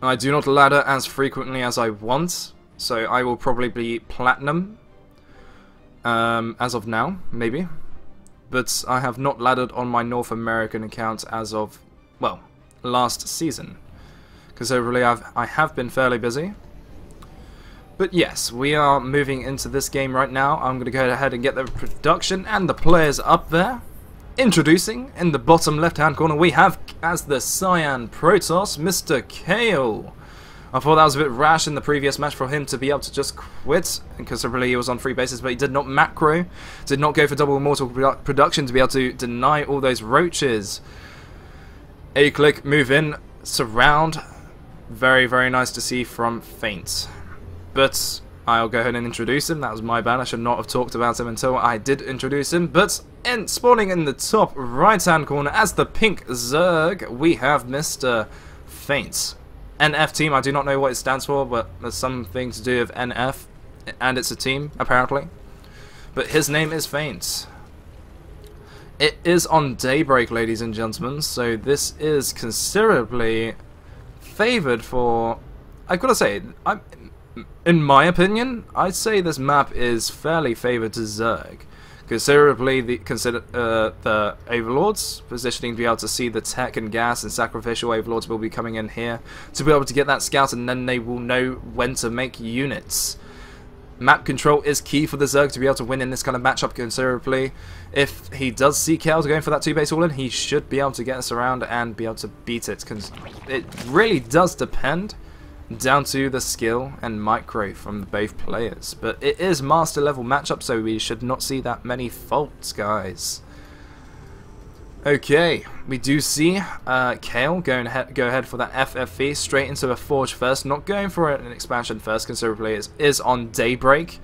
I do not ladder as frequently as I want, so I will probably be platinum as of now, maybe. But I have not laddered on my North American account as of, well, last season. Because overall I have been fairly busy. But yes, we are moving into this game right now. I'm going to go ahead and get the production and the players up there. Introducing, in the bottom left-hand corner, we have, as the Cyan Protoss, Mr. Kail. I thought that was a bit rash in the previous match for him to be able to just quit, because really he was on free bases, but he did not macro, did not go for double immortal production to be able to deny all those roaches. A-click, move in, surround. Very, very nice to see from Faint. But I'll go ahead and introduce him. That was my bad. I should not have talked about him until I did introduce him. But spawning in the top right-hand corner as the pink Zerg, we have Mr. Faint. NF team, I do not know what it stands for, but there's something to do with NF, and it's a team, apparently. But his name is Faint. It is on Daybreak, ladies and gentlemen, so this is considerably favoured for... I've got to say, in my opinion, I'd say this map is fairly favoured to Zerg. Considerably, the Overlords positioning to be able to see the tech and gas, and sacrificial Overlords will be coming in here to be able to get that scout, and then they will know when to make units. Map control is key for the Zerg to be able to win in this kind of matchup considerably. If he does see Kail going for that 2-base all-in, he should be able to get us around and be able to beat it. Because it really does depend down to the skill and micro from both players, but it is master level matchup, so we should not see that many faults, guys. Okay, we do see Kail go ahead for that FFV straight into a Forge first, not going for an expansion first, considerably is on Daybreak,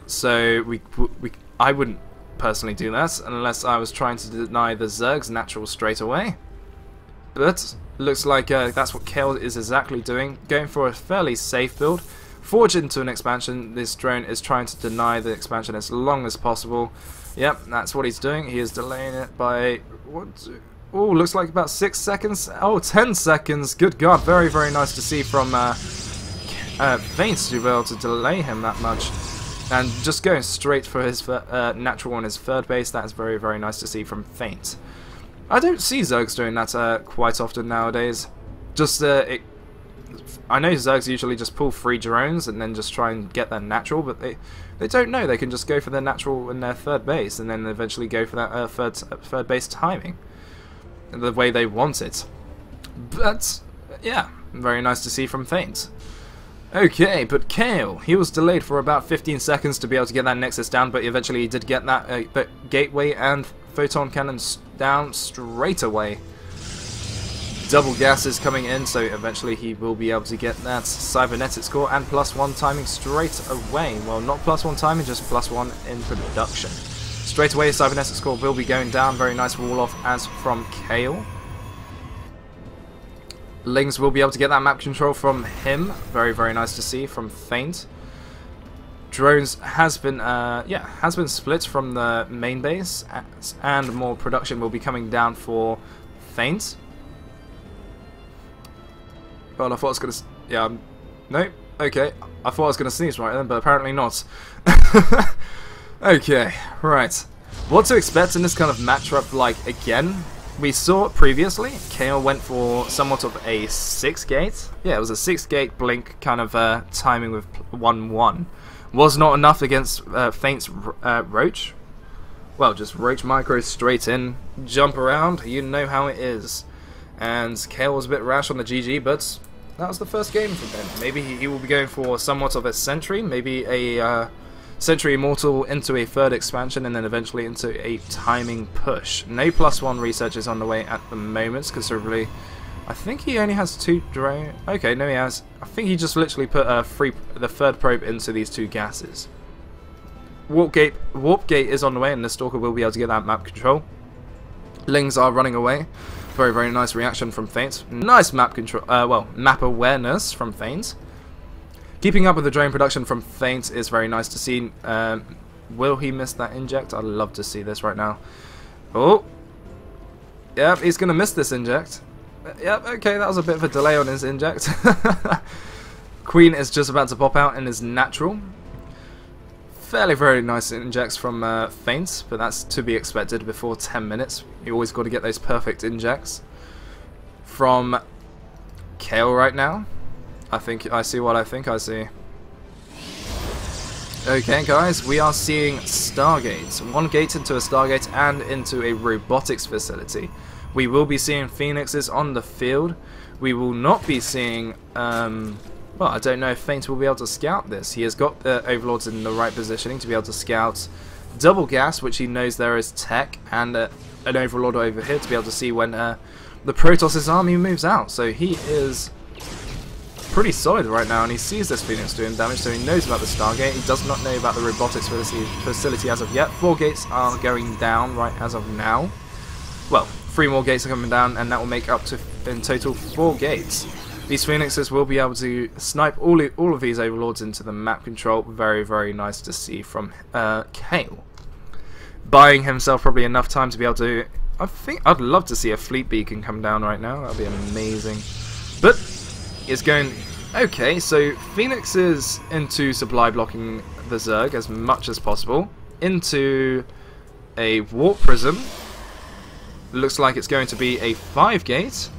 so I wouldn't personally do that unless I was trying to deny the Zerg's natural straight away. But looks like that's what Kail is exactly doing, going for a fairly safe build. Forge into an expansion. This drone is trying to deny the expansion as long as possible. Yep, that's what he's doing. He is delaying it by, oh, looks like about 6 seconds. Oh, 10 seconds. Good God, very, very nice to see from Faint to be able to delay him that much. And just going straight for his natural on his third base. That is very, very nice to see from Faint. I don't see Zergs doing that quite often nowadays. Just, I know Zergs usually just pull 3 drones and then just try and get their natural, but they don't know. They can just go for their natural in their third base and then eventually go for that third base timing the way they want it. But, yeah, very nice to see from Faint. Okay, but Kail, he was delayed for about 15 seconds to be able to get that Nexus down, but eventually he did get that gateway and photon cannons down straight away. Double gases coming in, so eventually he will be able to get that cybernetic score and +1 timing straight away. Well, not +1 timing, just +1 in production. Straight away, cybernetic score will be going down. Very nice wall off as from Kail. Lings will be able to get that map control from him. Very, very nice to see from Faint. Drones has been split from the main base, and more production will be coming down for Faint. Well, I thought I was gonna, no, okay, I thought I was gonna sneeze right then, but apparently not. Okay, right. What to expect in this kind of matchup? Like, again, we saw previously, Kail went for somewhat of a 6-gate. Yeah, it was a 6-gate blink kind of timing with 1-1. Was not enough against Faint's Roach. Well, just Roach micro straight in, jump around, you know how it is. And Kail was a bit rash on the GG, but that was the first game for him. Maybe he will be going for somewhat of a Sentry, maybe a Sentry Immortal into a third expansion, and then eventually into a timing push. No +1 research is on the way at the moment, considerably. I think he only has 2 drone. Okay, no, he has. I think he just literally put the third probe into these 2 gases. Warp gate is on the way, and the Stalker will be able to get that map control. Lings are running away. Very, very nice reaction from Faint. Nice map control. Well, map awareness from Faint. Keeping up with the drone production from Faint is very nice to see. Will he miss that inject? I'd love to see this right now. Oh, yep, he's gonna miss this inject. Yep, okay, that was a bit of a delay on his inject. Queen is just about to pop out in his natural. Fairly very nice injects from Faint, but that's to be expected before 10 minutes. You always got to get those perfect injects. From Kail right now. I think I see what I think I see. Okay guys, we are seeing Stargates. One gate into a Stargate and into a robotics facility. We will be seeing Phoenixes on the field. We will not be seeing, well, I don't know if Faint will be able to scout this. He has got the Overlords in the right positioning to be able to scout double gas, which he knows there is tech, and an Overlord over here to be able to see when the Protoss' army moves out. So he is pretty solid right now, and he sees this Phoenix doing damage, so he knows about the Stargate. He does not know about the robotics facility as of yet. 4 gates are going down right as of now. Well, 3 more gates are coming down, and that will make up to, in total, 4 gates. These Phoenixes will be able to snipe all of these Overlords into the map control. Very, very nice to see from Kail. Buying himself probably enough time to be able to... I think I'd love to see a fleet beacon come down right now. That would be amazing. But it's going... Okay, so Phoenix is into supply blocking the Zerg as much as possible. Into a warp prism. Looks like it's going to be a 5 gate.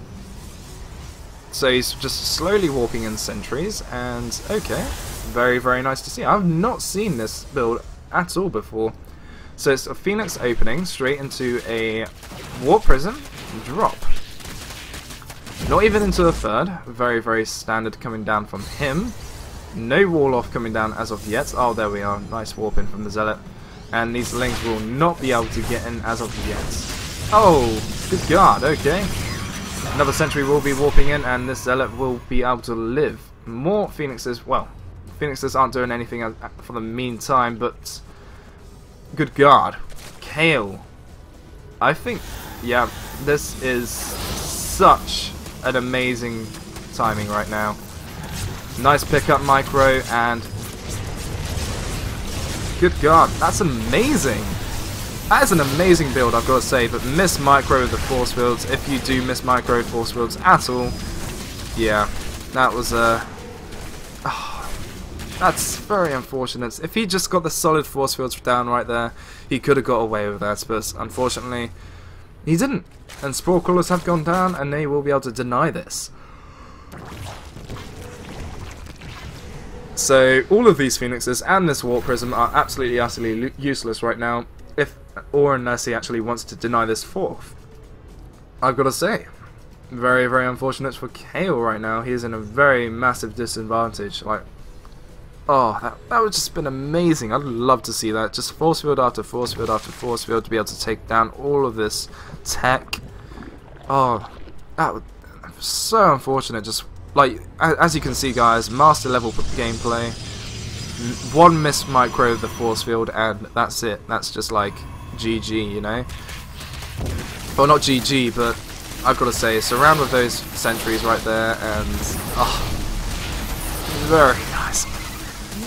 So he's just slowly warping in sentries, and okay, very, very nice to see. I've not seen this build at all before. So it's a Phoenix opening straight into a warp prism drop. Not even into a third. Very, very standard coming down from him. No wall off coming down as of yet. Oh, there we are. Nice warp in from the Zealot. And these Lings will not be able to get in as of yet. Oh, good God. Okay. Another sentry will be warping in, and this Zealot will be able to live. More Phoenixes. Well, Phoenixes aren't doing anything for the meantime, but good God. Kail. I think, yeah, this is such an amazing timing right now. Nice pickup micro, and good God, that's amazing. That is an amazing build, I've got to say, but miss micro with the force fields. If you do miss micro force fields at all, yeah, that was that's very unfortunate. If he just got the solid force fields down right there, he could have got away with that, but unfortunately, he didn't. And Spore Crawlers have gone down, and they will be able to deny this. So, all of these Phoenixes and this Warp Prism are absolutely, utterly useless right now, if or unless he actually wants to deny this 4th. I've got to say, very, very unfortunate for Kail right now. He is in a very massive disadvantage. Like, oh, that would just been amazing. I'd love to see that. Just force field after force field after force field to be able to take down all of this tech. Oh, that was so unfortunate. Just like, as you can see, guys, master level gameplay. One missed micro of the force field, and that's it. That's just like GG, you know. Well, not GG, but I've got to say, surround with those sentries right there, and oh, very nice.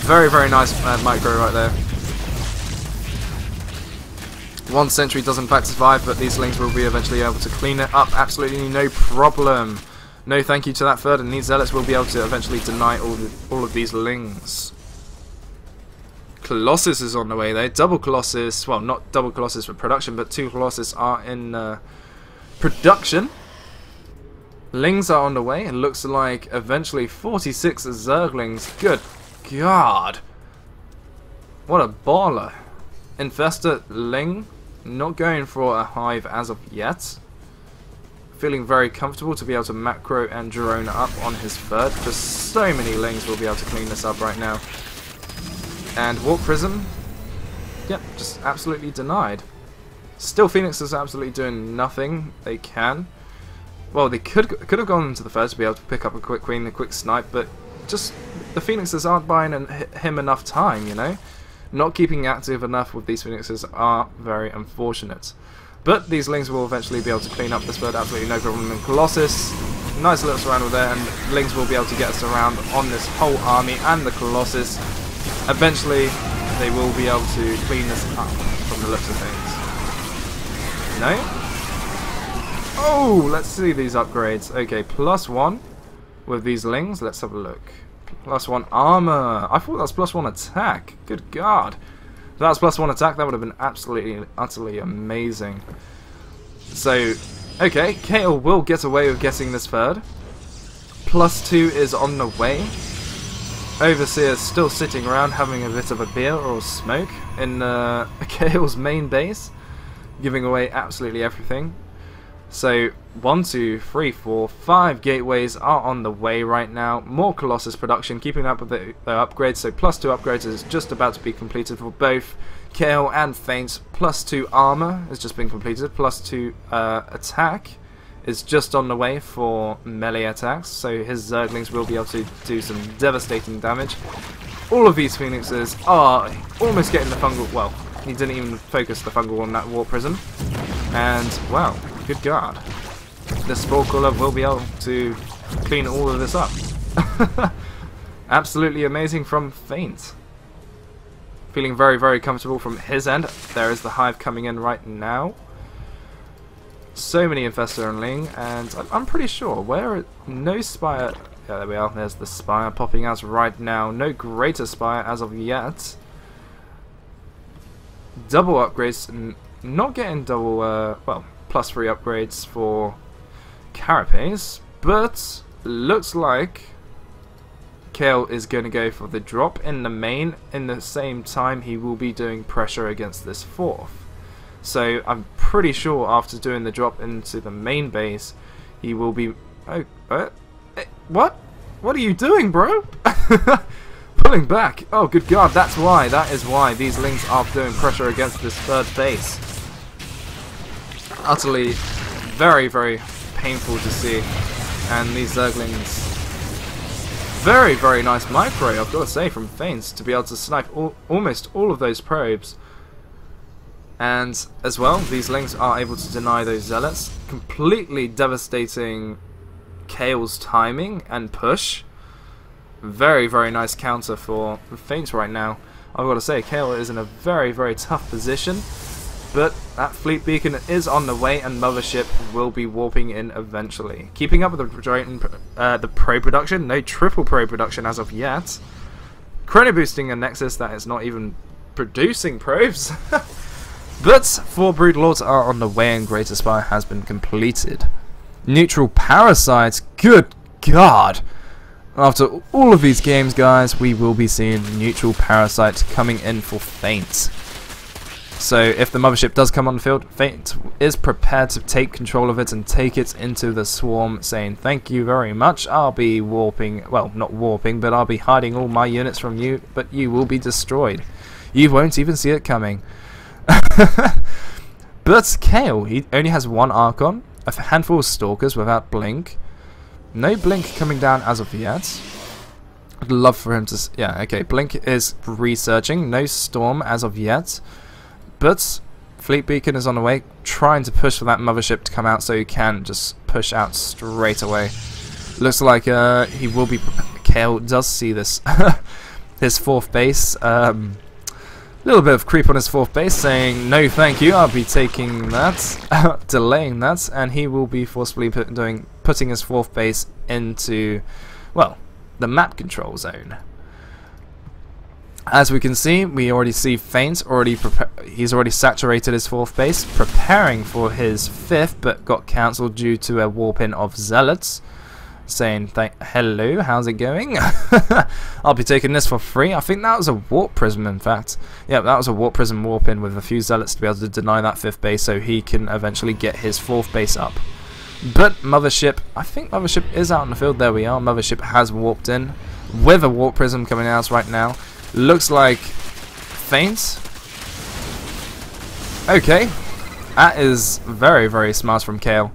Very, very nice micro right there. One sentry does in fact survive, but these Lings will be eventually able to clean it up. Absolutely no problem. No thank you to that third, and these Zealots will be able to eventually deny all of these Lings. Colossus is on the way there. Double Colossus, well, not double Colossus for production, but 2 Colossus are in production. Lings are on the way. It looks like eventually 46 Zerglings. Good God. What a baller. Infestor Ling, not going for a hive as of yet. Feeling very comfortable to be able to macro and drone up on his third. Just so many Lings will be able to clean this up right now. And Warp Prism, yep, just absolutely denied. Still, Phoenix is absolutely doing nothing they can. Well, they could have gone into the first to be able to pick up a quick queen, a quick snipe, but just the Phoenixes aren't buying him enough time, you know? Not keeping active enough with these Phoenixes are very unfortunate. But these Lings will eventually be able to clean up this bird, absolutely no problem. And Colossus, nice little surround with there, and Lings will be able to get us around on this whole army and the Colossus. Eventually, they will be able to clean this up from the looks of things. No? Oh, let's see these upgrades. Okay, +1 with these lings. Let's have a look. +1 armor. I thought that was +1 attack. Good God. If that was +1 attack, that would have been absolutely, utterly amazing. So, okay, Kail will get away with getting this third. +2 is on the way. Overseer's still sitting around having a bit of a beer or a smoke in Kail's main base, giving away absolutely everything. So 1, 2, 3, 4, 5 gateways are on the way right now. More Colossus production, keeping up with the upgrades. So +2 upgrades is just about to be completed for both Kail and Faint. +2 armor has just been completed. +2 attack is just on the way for melee attacks, so his Zerglings will be able to do some devastating damage. All of these Phoenixes are almost getting the fungal, well, he didn't even focus the fungal on that Warp Prism, and, wow, good God. The Spore Crawler will be able to clean all of this up. Absolutely amazing from Faint. Feeling very, very comfortable from his end. There is the Hive coming in right now. So many Infestor and Ling, and I'm pretty sure where no Spire. Yeah, there we are. There's the Spire popping out right now. No Greater Spire as of yet. Double upgrades, not getting double. Well, +3 upgrades for Carapace, but looks like Kail is going to go for the drop in the main. In the same time, he will be doing pressure against this 4th. So I'm pretty sure after doing the drop into the main base, he will be... Oh, what? What are you doing, bro? Pulling back. Oh, good God, that's why. That is why these Lings are doing pressure against this 3rd base. Utterly very, very painful to see. And these Zerglings... Very, very nice micro, I've got to say, from Faints to be able to snipe almost all of those probes. And as well, these Lings are able to deny those Zealots, completely devastating Kail's timing and push. Very, very nice counter for Faint right now. I've got to say, Kail is in a very, very tough position, but that Fleet Beacon is on the way and Mothership will be warping in eventually. Keeping up with the probe production, no triple probe production as of yet. Chrono boosting a Nexus that is not even producing probes. But 4 Brood Lords are on the way and Greater Spire has been completed. Neutral Parasites, good God! After all of these games, guys, we will be seeing Neutral Parasite coming in for Faint. So if the Mothership does come on the field, Faint is prepared to take control of it and take it into the swarm, saying thank you very much, I'll be warping, well, not warping, but I'll be hiding all my units from you, but you will be destroyed. You won't even see it coming. But Kail, he only has 1 Archon, a handful of Stalkers without Blink. No Blink coming down as of yet. I'd love for him to... Yeah, okay, Blink is researching. No Storm as of yet. But Fleet Beacon is on the way, trying to push for that Mothership to come out so he can just push out straight away. Looks like he will be... Kail does see this. His 4th base... little bit of creep on his 4th base, saying no thank you, I'll be taking that, delaying that, and he will be forcibly putting his 4th base into, well, the map control zone. As we can see, we already see Faint, he's already saturated his 4th base, preparing for his 5th, but got cancelled due to a warp in of Zealots. Saying hello, how's it going? I'll be taking this for free. I think that was a Warp Prism, in fact. Yeah, that was a Warp Prism warp in with a few Zealots to be able to deny that 5th base so he can eventually get his 4th base up. But Mothership, I think Mothership is out in the field. There we are. Mothership has warped in with a Warp Prism coming out right now. Looks like Faint. Okay, that is very, very smart from Kail.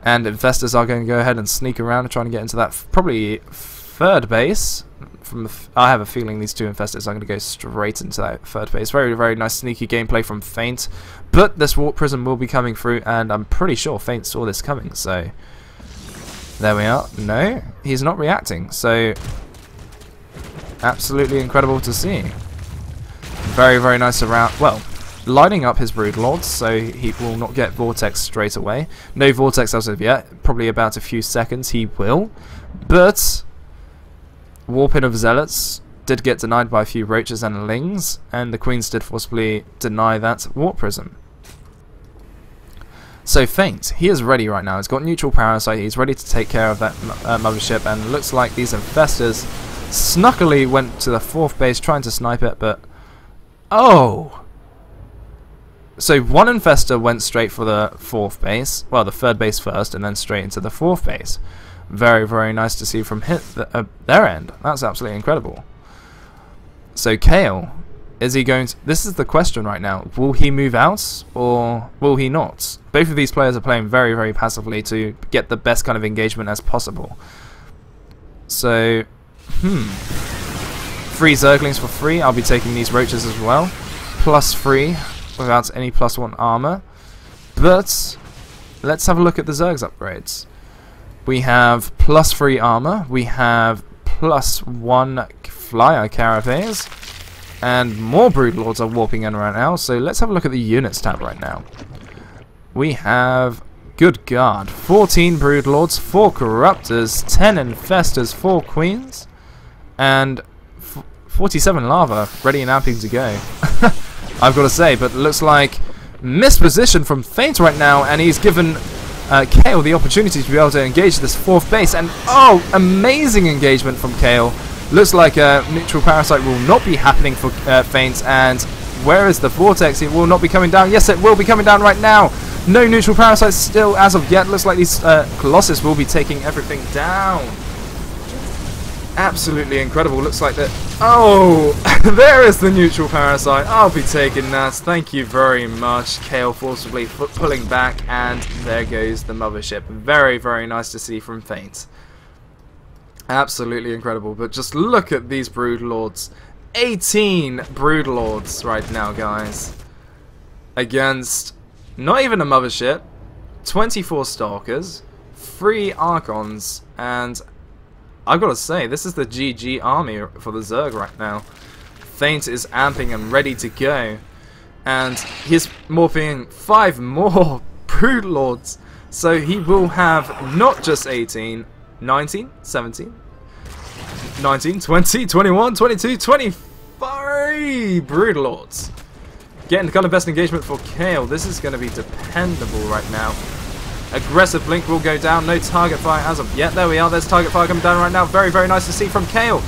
And Infestors are going to go ahead and sneak around and try to get into that probably 3rd base. I have a feeling these 2 Infestors are going to go straight into that 3rd base. Very, very nice sneaky gameplay from Faint. But this Warp Prism will be coming through, and I'm pretty sure Faint saw this coming. So there we are. No, he's not reacting. So absolutely incredible to see. Very, very nice around. Well, lining up his Broodlords, so he will not get Vortex straight away. No Vortex as of yet, probably about a few seconds he will. But Warping of Zealots did get denied by a few Roaches and Lings, and the Queens did forcibly deny that Warp Prism. So Faint, he is ready right now. He's got Neutral Parasite, he's ready to take care of that mothership, and looks like these Infestors snuckily went to the 4th base trying to snipe it, but... Oh! So one Infestor went straight for the 4th base, well, the 3rd base first, and then straight into the 4th base. Very, very nice to see from their end. That's absolutely incredible. So Kail, is he going to... This is the question right now. Will he move out, or will he not? Both of these players are playing very, very passively to get the best kind of engagement as possible. So, 3 Zerglings for free. I'll be taking these Roaches as well. +3 without any +1 armor. But let's have a look at the Zergs upgrades. We have +3 armor. We have +1 Flyer Carapace. And more Broodlords are warping in right now. So let's have a look at the units tab right now. We have, good God, 14 Broodlords, 4 Corruptors, 10 Infestors, 4 Queens, and 47 Lava ready and amping to go. I've got to say, but it looks like misposition from Faint right now, and he's given Kail the opportunity to be able to engage this 4th base, and oh, amazing engagement from Kail. Looks like a Neutral Parasite will not be happening for Faint, and where is the Vortex? It will not be coming down. Yes, it will be coming down right now. No Neutral Parasites still as of yet. Looks like these Colossus will be taking everything down. Absolutely incredible. Looks like that. Oh, there is the Neutral Parasite. I'll be taking that. Thank you very much. Kail forcibly pulling back, and there goes the mothership. Very, very nice to see from Faint. Absolutely incredible. But just look at these Broodlords. 18 Broodlords right now, guys. Against not even a mothership, 24 Stalkers, 3 Archons, and I've got to say, this is the GG army for the Zerg right now. Faint is amping and ready to go. And he's morphing 5 more Broodlords. So he will have not just 18, 19, 17, 19, 20, 21, 22, 23 Broodlords. Getting the kind of best engagement for Kail. This is going to be dependable right now. Aggressive blink will go down. No target fire as of yet. There we are. There's target fire coming down right now. Very, very nice to see from Kail.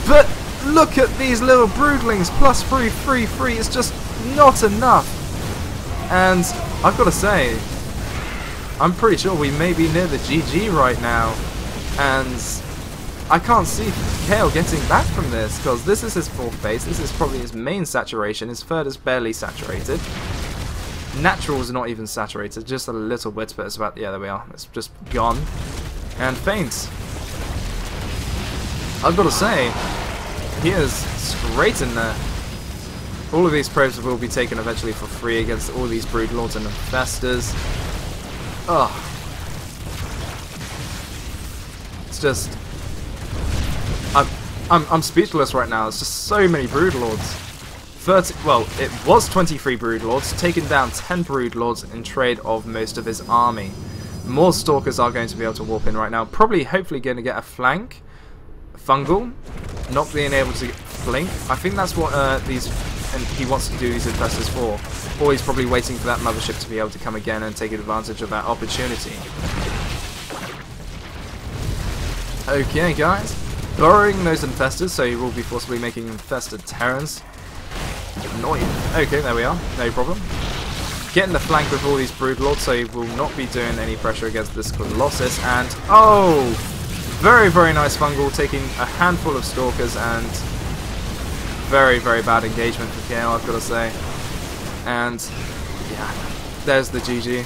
But look at these little broodlings. +3, 3, 3. It's just not enough. And I've got to say, I'm pretty sure we may be near the GG right now. And I can't see Kail getting back from this, because this is his 4th base. This is probably his main saturation. His 3rd is barely saturated. Natural is not even saturated, just a little bit, but it's about, yeah, there we are. It's just gone. And Faint, I've got to say, he is straight in there. All of these probes will be taken eventually for free against all these Broodlords and Infestors. Ugh. It's just... I'm speechless right now. It's just so many Broodlords. 30, well, it was 23 Broodlords, taken down 10 Broodlords in trade of most of his army. More Stalkers are going to be able to warp in right now. Probably, hopefully, going to get a flank. Fungal, not being able to blink. I think that's what he wants to do these Infestors for. Or he's probably waiting for that mothership to be able to come again and take advantage of that opportunity. Okay, guys. Burrowing those Infestors, so he will be forcibly making Infested Terrans. Annoying. Okay, there we are. No problem. Getting the flank with all these Broodlords, so he will not be doing any pressure against this Colossus. And, oh! Very, very nice Fungal, taking a handful of Stalkers, and very, very bad engagement for Kail, I've got to say. And, yeah, there's the GG.